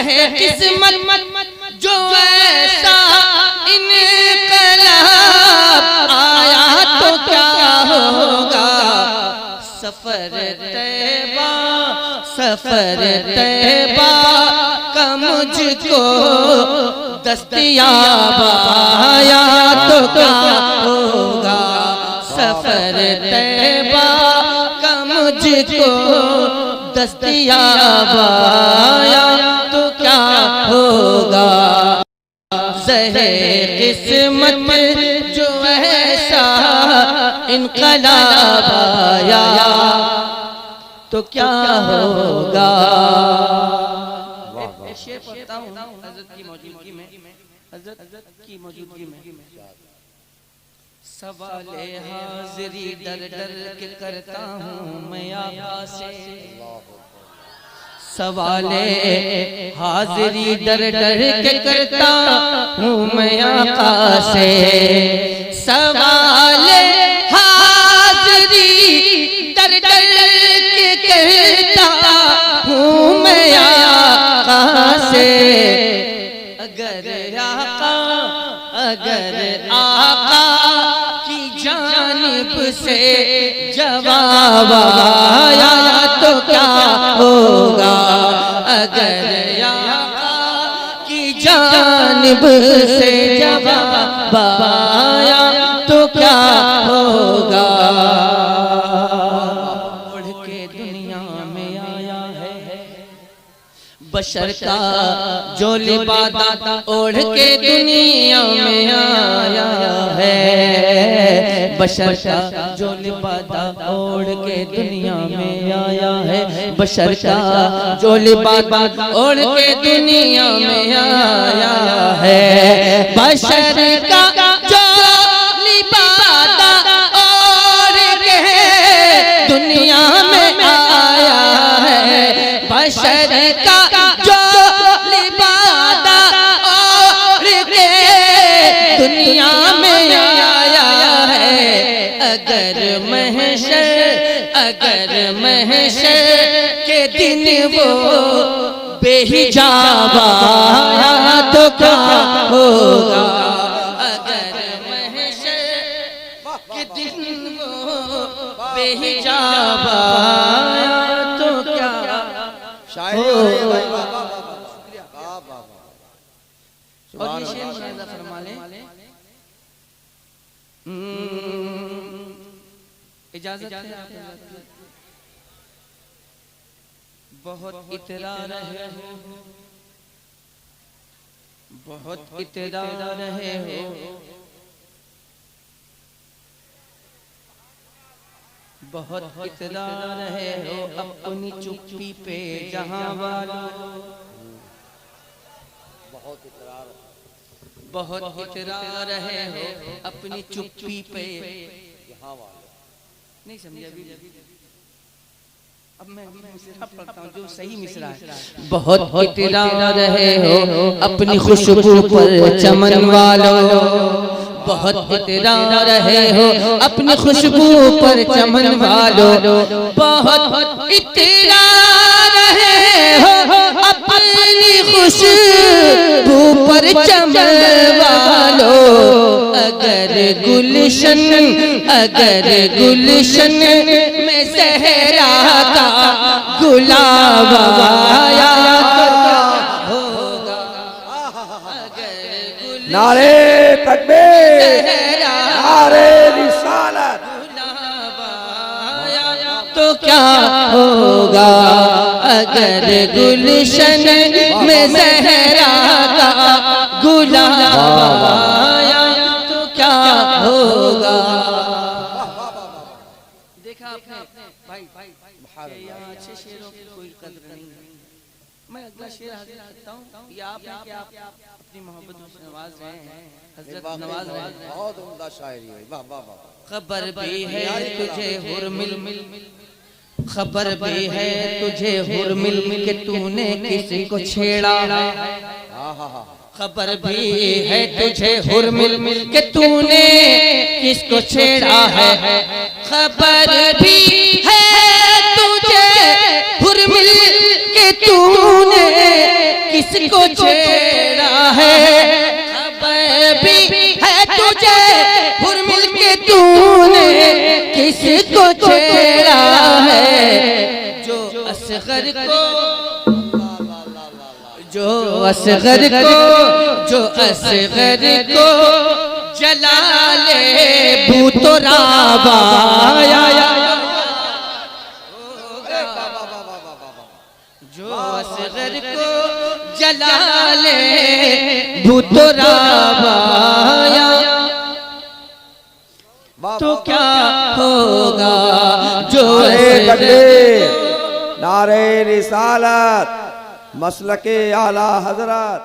सहे किस्मत जो ऐसा इनकलाब आया तो क्या होगा। सफर तैबा का मुझको दस्तयाब आया तो क्या होगा। सफर तैबा का मुझको दस्तयाब आया तो क्या होगा। ज़हे किस्मत जो ऐसा इनकलाब आया तो क्या होगा। शेर पढ़ता हूँ हज़रत की मौजूदगी में सवाले हाज़िरी डर डर के करता हूँ मैं आका से। सवाले हाज़िरी डर डर के करता हूँ मैं आका से। सवाले हाज़िरी डर डर के करता हूँ मैं आका से। अगर आका की जानिब से जवाब आया तो क्या होगा। अगर आका की जानिब से जवाब आया तो क्या होगा। उड़ के दुनिया में आया है बशर का जो लिबादा ओढ़ के दुनिया में आया है। बशर का जो लिबादा ओढ़ के दुनिया में आया है। बशर का जो लिबादा ओढ़ के दुनिया में आया है। बशर का जो लिबादा ओढ़ के दुनिया में आया है। बशर का दुनिया में आया है। अगर महशर के दिन वो बेहिजाब आया तो क्या होगा। अगर महशर के दिन वो बेहिजाब आया तो क्या होगा। और ये शेर मुलाहिज़ा फरमा लें। इजाजत है आपको। बहुत इतरा रहे हो, बहुत इतरा रहे हो, बहुत इतरा रहे हो अपनी चुप्पी पे जहां वालों। बहुत इतरा रहे हो अपनी चुप्पी पे यहाँ वाले। नहीं समझे अभी। अब मैं मिसरा पढ़ता हूँ जो सही मिसरा है। बहुत इतरा रहे हो अपनी खुशबू पर चमन वालों। बहुत इतरा रहे हो अपनी खुशबू पर चमन वालों। बहुत इतरा रहे हो अपनी खुशबू पर चमन वालों। अगर गुलशन में सहरा का गुलाब आया तो होगा। नारे तकबीर, नारे रिसालत, तो क्या होगा। अगर गुलशन में सहरा का गुलाब आया तो क्या होगा। देखा आपने भाई यहाँ अच्छे शेरों की कोई कदर नहीं। मैं अगला शेर हाजिर करता हूँ। ये आप अपनी मोहब्बत से नवाज रहे हैं। हज़रत नवाज रहे हैं। बहुत उम्दा शायरी है। वाह वाह वाह। खबर भी है तुझे हुरमिल, खबर भी है तुझे हुरमिल के तूने किसी को छेड़ा है। खबर भी है तुझे हुरमिल के तूने किसको छेड़ा है। खबर भी है तुझे हुरमिल के तूने किसको छेड़ा है, खबर भी है तुझे हुर्मिल के तूने किसको छेड़ा है, जो असगर को जला ले भूतो राबाया, जो असगर को जला ले भूतो राबाया, तो क्या होगा जो नारे तकबीर, नारे रिसालत, मसलके आला हजरत।